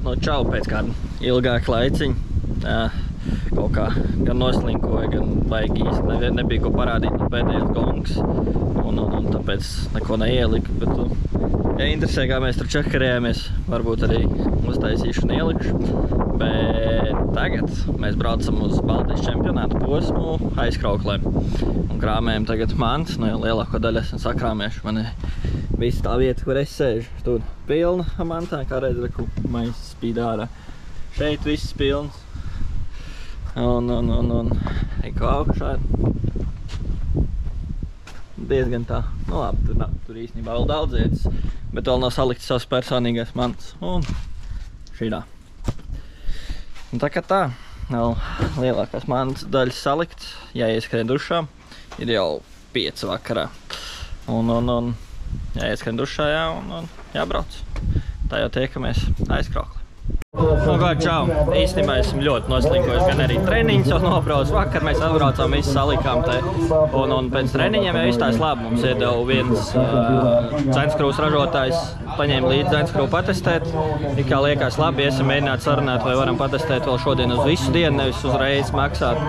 no čau pēc kāda ilgāka laiciņa. Kaut kā gan noslinkoja, gan baigi īsti nebija ko parādīt no pēdējais gongs. Un tāpēc neko neieliku, bet ja interesē, kā mēs tur čakarējāmies, varbūt arī uztaisīšu un ielikšu. Bet tagad mēs braucam uz Baltijas čempionātu posmu aizkrauklē un krāmējam tagad mantas, jo lielāko daļu esam sakrāmējuši. Man ir visa tā vieta, kur es sēžu, tur pilna mantā, kā redz, reku maisa spīd ārā. Šeit viss pilns. Un eko augšā diezgan tā, nu labi, tur īstenībā vēl daudz vietas, bet vēl nav salikts savs personīgais mantas un šīdā. Un tā kā tā, vēl lielākās mantas daļas salikts, jāieskrien dušā, ir jau 5 vakarā. Un jāieskrien dušā, jā, un jābrauc. Tā jau tiekamies aizkrauklē. Nu, kā čau, īstenībā esmu ļoti noslinkojis, gan arī treniņus jau nobrauc. Vakar mēs atbraucām, visi salikām te, un pēc treniņiem jau izstājas labi. Mums iedeva viens dzenskruvis ražotājs, paņēma līdzi dzenskruvu patestēt. Kā liekas labi, esam mēģināt sarunāt, vai varam patestēt vēl šodien uz visu dienu, nevis uzreiz maksāt.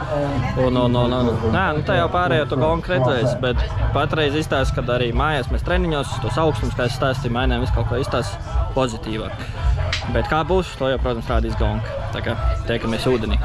Nē, nu tā jau pārējo to gonku redzējis, bet patreiz izstājas, kad arī mājās mēs treniņos, tos augstums, kā es stāstīju, mainēm visu kaut ko izstājas pozitīvāk. Bet kā būs, to jau, protams, rādīs gonka. Tā kā tiekamies ūdenī.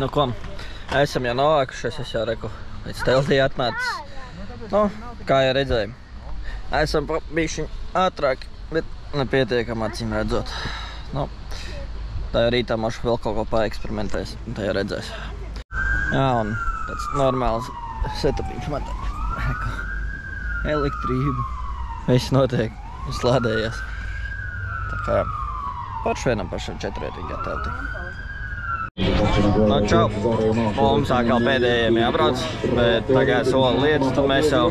Nu ko, esam jau novākušies, es jau reku līdz Teldī atnācis. Nu, kā jau redzēju, esam bišķiņ ātrāk, bet nepietiekam acīm redzot. Nu, tā jau rītā mošu vēl kaut ko paeksperimentēs, un tā jau redzēs. Jā, un tāds normāls setupiņš man tā. Elektrība. Viss notiek, viss lādējās. Tā kā pašu vienam pašam 4-vietīgā teltī. Nu, čau! Mums atkal pēdējiem jābrauc, bet tagad soli lietas, tad mēs jau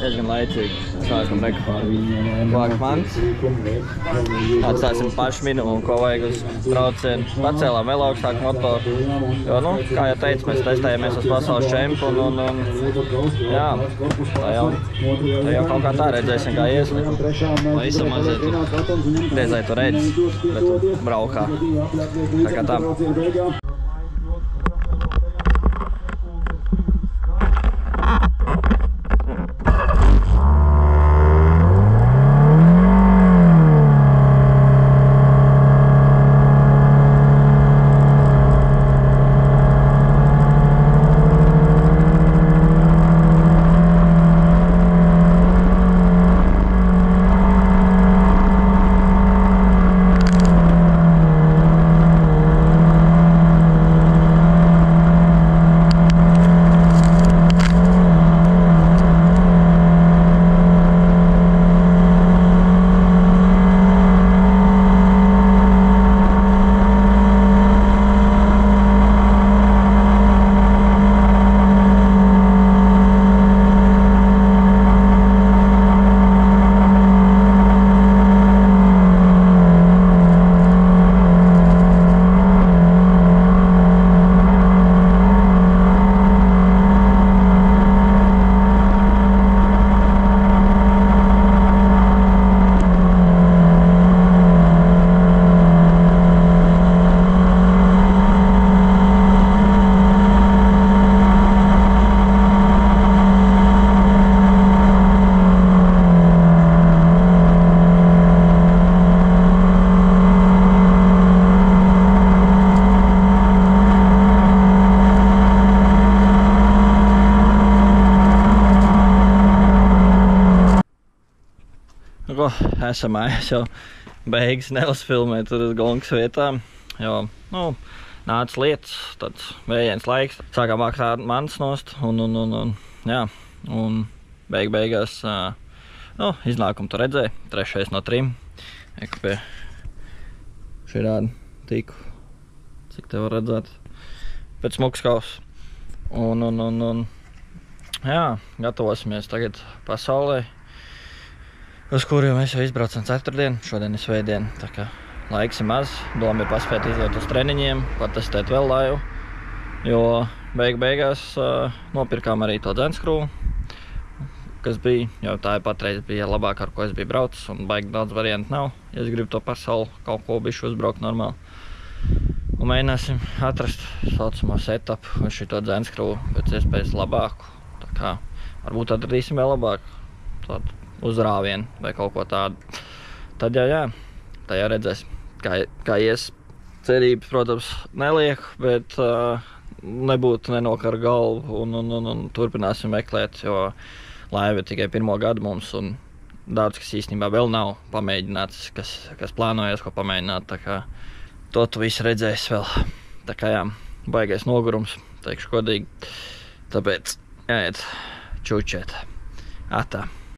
diezgan laicīgi. Sākam vākt mantas. Atstāsim pašu minimumu, ko vajag uz braucienu. Pacēlām vēl augstāku motoru. Jo, nu, kā jau teicu, mēs testējamies uz pasaules čempionu un jā, tā jau kaut kā tā redzēsim, kā ies. Pavisam mazliet diezai tu redz, bet tu braukā. Tā kā tā. Esam mājās jau beigas Nelis filmē tur uz Gongas vietām, jo, nu, nāca lietas, tāds vējiens laiks. Sākām vākt mantas nost jā, un beigās, nu, iznākumu tu redzēji, 3. no 3. Eku pie šī rāda tiku, cik te var redzēt, pēc smukskaus. Un, jā, gatavosimies tagad pasaulē, uz kuru mēs jau izbraucam ceturtdienu, šodien ir svētdiena, tā kā laiks ir maz, doma ir paspēt iziet uz treniņiem, patestēt vēl laivu, jo beigās nopirkām arī to dzenskruvu, kas bija, jo tā patreiz bija labāk, ar ko es biju braucis, un baigi daudz variantu nav, ja es gribu to pasauli kaut ko bišķi uzbraukt normāli. Un mēģināsim atrast saucamo setupu uz šito dzenskruvu pēc iespējas labāku, tā kā varbūt atradīsim vēl labāku tādu uzrāvienu vai kaut ko tādu. Tad jau jā, tā jau redzēs, kā ies. Cerības, protams, nelieku, bet nebūtu nenokar galvu un turpināsim meklēt, jo laiva ir tikai 1. gadu mums un daudz, kas īstenībā vēl nav pamēģināts, kas plānojas, ko pamēģināt, tā kā to tu visu redzēs vēl. Tā kā jā, baigais nogurums, teikšu godīgi, tāpēc jāiet čučēt. Atā.